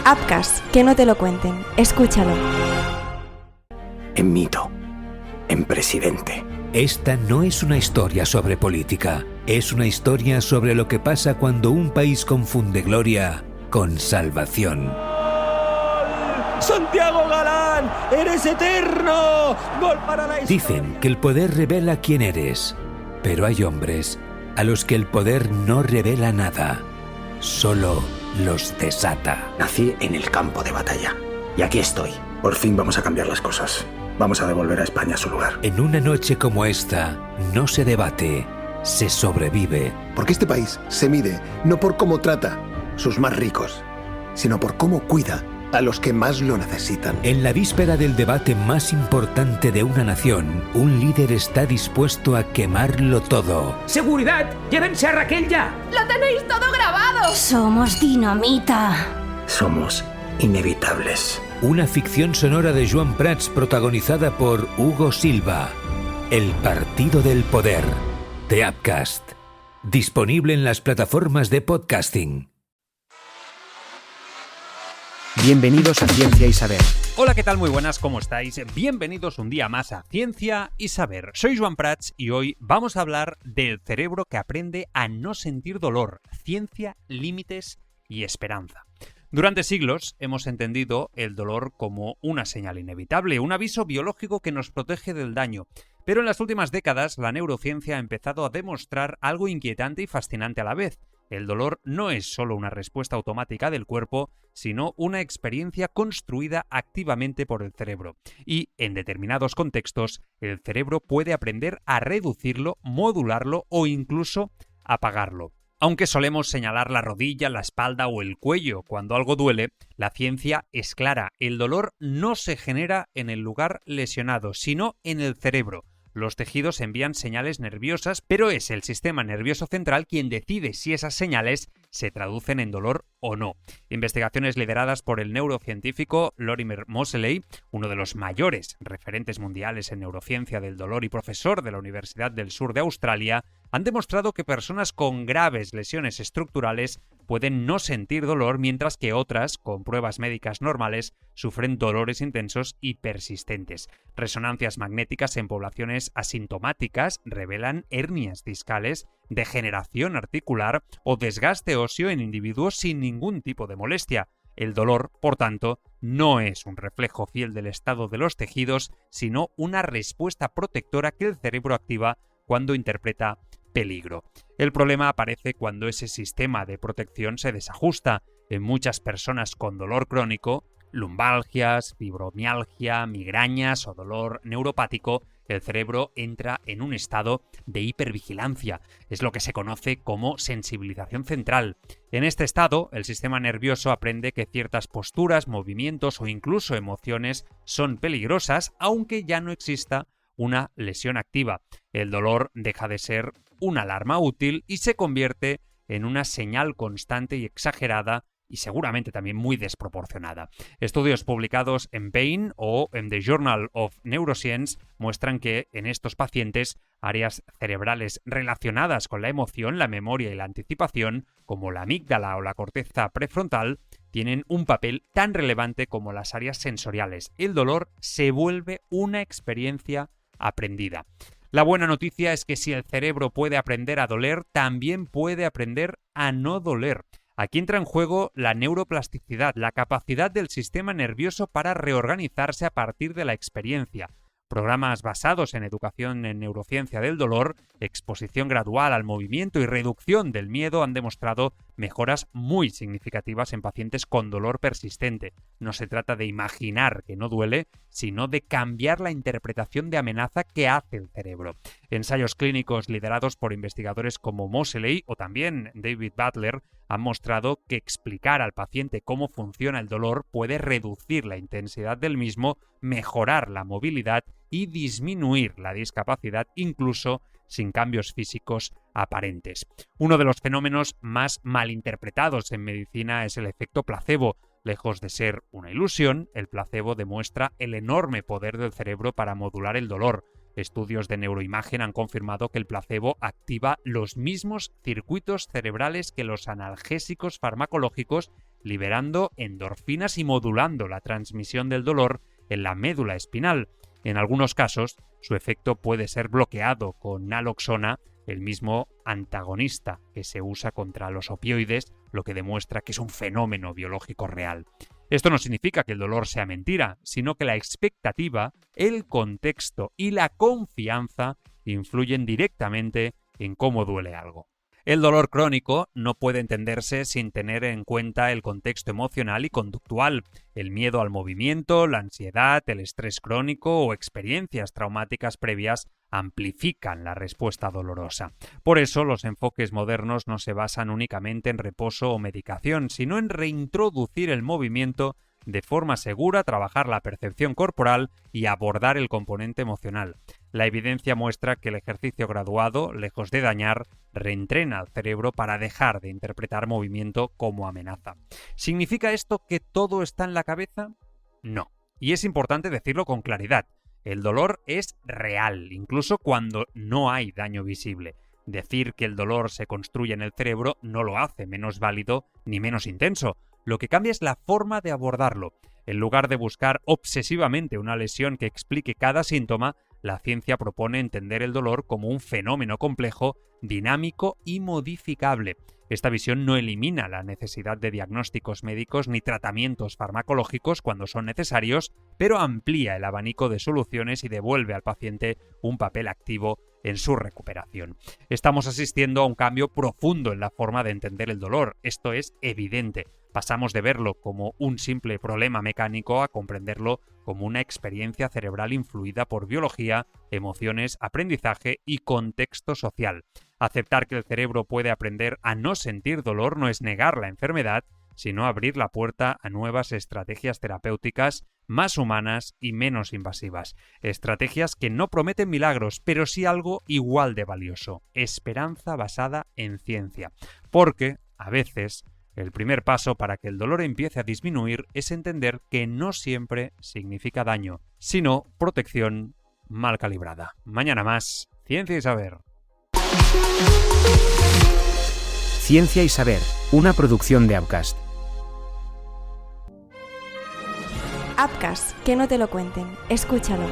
Apcas, que no te lo cuenten. Escúchalo. En mito, en presidente. Esta no es una historia sobre política. Es una historia sobre lo que pasa cuando un país confunde gloria con salvación. ¡Santiago Galán! ¡Eres eterno! ¡Gol para la historia! Dicen que el poder revela quién eres, pero hay hombres a los que el poder no revela nada, solo los desata. Nací en el campo de batalla y aquí estoy. Por fin vamos a cambiar las cosas. Vamos a devolver a España su lugar. En una noche como esta, no se debate, se sobrevive. Porque este país se mide no por cómo trata sus más ricos, sino por cómo cuida a los que más lo necesitan. En la víspera del debate más importante de una nación, un líder está dispuesto a quemarlo todo. ¡Seguridad! ¡Llévense a Raquel ya! ¡Lo tenéis todo grabado! Somos dinamita. Somos inevitables. Una ficción sonora de Joan Prats protagonizada por Hugo Silva. El Partido del Poder, de Apcast. Disponible en las plataformas de podcasting. Bienvenidos a Ciencia y Saber. Hola, ¿qué tal? Muy buenas, ¿cómo estáis? Bienvenidos un día más a Ciencia y Saber. Soy Joan Prats y hoy vamos a hablar del cerebro que aprende a no sentir dolor, ciencia, límites y esperanza. Durante siglos hemos entendido el dolor como una señal inevitable, un aviso biológico que nos protege del daño. Pero en las últimas décadas la neurociencia ha empezado a demostrar algo inquietante y fascinante a la vez. El dolor no es solo una respuesta automática del cuerpo, sino una experiencia construida activamente por el cerebro. Y, en determinados contextos, el cerebro puede aprender a reducirlo, modularlo o incluso apagarlo. Aunque solemos señalar la rodilla, la espalda o el cuello cuando algo duele, la ciencia es clara. El dolor no se genera en el lugar lesionado, sino en el cerebro. Los tejidos envían señales nerviosas, pero es el sistema nervioso central quien decide si esas señales se traducen en dolor o no. Investigaciones lideradas por el neurocientífico Lorimer Moseley, uno de los mayores referentes mundiales en neurociencia del dolor y profesor de la Universidad del Sur de Australia, han demostrado que personas con graves lesiones estructurales pueden no sentir dolor, mientras que otras, con pruebas médicas normales, sufren dolores intensos y persistentes. Resonancias magnéticas en poblaciones asintomáticas revelan hernias discales, degeneración articular o desgaste óseo en individuos sin ningún tipo de molestia. El dolor, por tanto, no es un reflejo fiel del estado de los tejidos, sino una respuesta protectora que el cerebro activa cuando interpreta peligro. El problema aparece cuando ese sistema de protección se desajusta. En muchas personas con dolor crónico, lumbalgias, fibromialgia, migrañas o dolor neuropático, el cerebro entra en un estado de hipervigilancia. Es lo que se conoce como sensibilización central. En este estado, el sistema nervioso aprende que ciertas posturas, movimientos o incluso emociones son peligrosas, aunque ya no exista una lesión activa. El dolor deja de ser una alarma útil y se convierte en una señal constante y exagerada y seguramente también muy desproporcionada. Estudios publicados en Pain o en The Journal of Neuroscience muestran que en estos pacientes áreas cerebrales relacionadas con la emoción, la memoria y la anticipación, como la amígdala o la corteza prefrontal, tienen un papel tan relevante como las áreas sensoriales. El dolor se vuelve una experiencia aprendida. La buena noticia es que si el cerebro puede aprender a doler, también puede aprender a no doler. Aquí entra en juego la neuroplasticidad, la capacidad del sistema nervioso para reorganizarse a partir de la experiencia. Programas basados en educación en neurociencia del dolor, exposición gradual al movimiento y reducción del miedo han demostrado mejoras muy significativas en pacientes con dolor persistente. No se trata de imaginar que no duele, sino de cambiar la interpretación de amenaza que hace el cerebro. Ensayos clínicos liderados por investigadores como Moseley o también David Butler han mostrado que explicar al paciente cómo funciona el dolor puede reducir la intensidad del mismo, mejorar la movilidad y disminuir la discapacidad, incluso sin cambios físicos aparentes. Uno de los fenómenos más malinterpretados en medicina es el efecto placebo. Lejos de ser una ilusión, el placebo demuestra el enorme poder del cerebro para modular el dolor. Estudios de neuroimagen han confirmado que el placebo activa los mismos circuitos cerebrales que los analgésicos farmacológicos liberando endorfinas y modulando la transmisión del dolor en la médula espinal. En algunos casos, su efecto puede ser bloqueado con naloxona, el mismo antagonista que se usa contra los opioides, lo que demuestra que es un fenómeno biológico real. Esto no significa que el dolor sea mentira, sino que la expectativa, el contexto y la confianza influyen directamente en cómo duele algo. El dolor crónico no puede entenderse sin tener en cuenta el contexto emocional y conductual, el miedo al movimiento, la ansiedad, el estrés crónico o experiencias traumáticas previas amplifican la respuesta dolorosa. Por eso, los enfoques modernos no se basan únicamente en reposo o medicación, sino en reintroducir el movimiento de forma segura, trabajar la percepción corporal y abordar el componente emocional. La evidencia muestra que el ejercicio graduado, lejos de dañar, reentrena al cerebro para dejar de interpretar movimiento como amenaza. ¿Significa esto que todo está en la cabeza? No. Y es importante decirlo con claridad. El dolor es real, incluso cuando no hay daño visible. Decir que el dolor se construye en el cerebro no lo hace menos válido ni menos intenso. Lo que cambia es la forma de abordarlo. En lugar de buscar obsesivamente una lesión que explique cada síntoma, la ciencia propone entender el dolor como un fenómeno complejo, dinámico y modificable. Esta visión no elimina la necesidad de diagnósticos médicos ni tratamientos farmacológicos cuando son necesarios, pero amplía el abanico de soluciones y devuelve al paciente un papel activo en su recuperación. Estamos asistiendo a un cambio profundo en la forma de entender el dolor. Esto es evidente. Pasamos de verlo como un simple problema mecánico a comprenderlo como una experiencia cerebral influida por biología, emociones, aprendizaje y contexto social. Aceptar que el cerebro puede aprender a no sentir dolor no es negar la enfermedad, sino abrir la puerta a nuevas estrategias terapéuticas más humanas y menos invasivas. Estrategias que no prometen milagros, pero sí algo igual de valioso: esperanza basada en ciencia. Porque, a veces, el primer paso para que el dolor empiece a disminuir es entender que no siempre significa daño, sino protección mal calibrada. Mañana más, Ciencia y Saber. Ciencia y Saber, una producción de Apcast. Apcast, que no te lo cuenten. Escúchalo.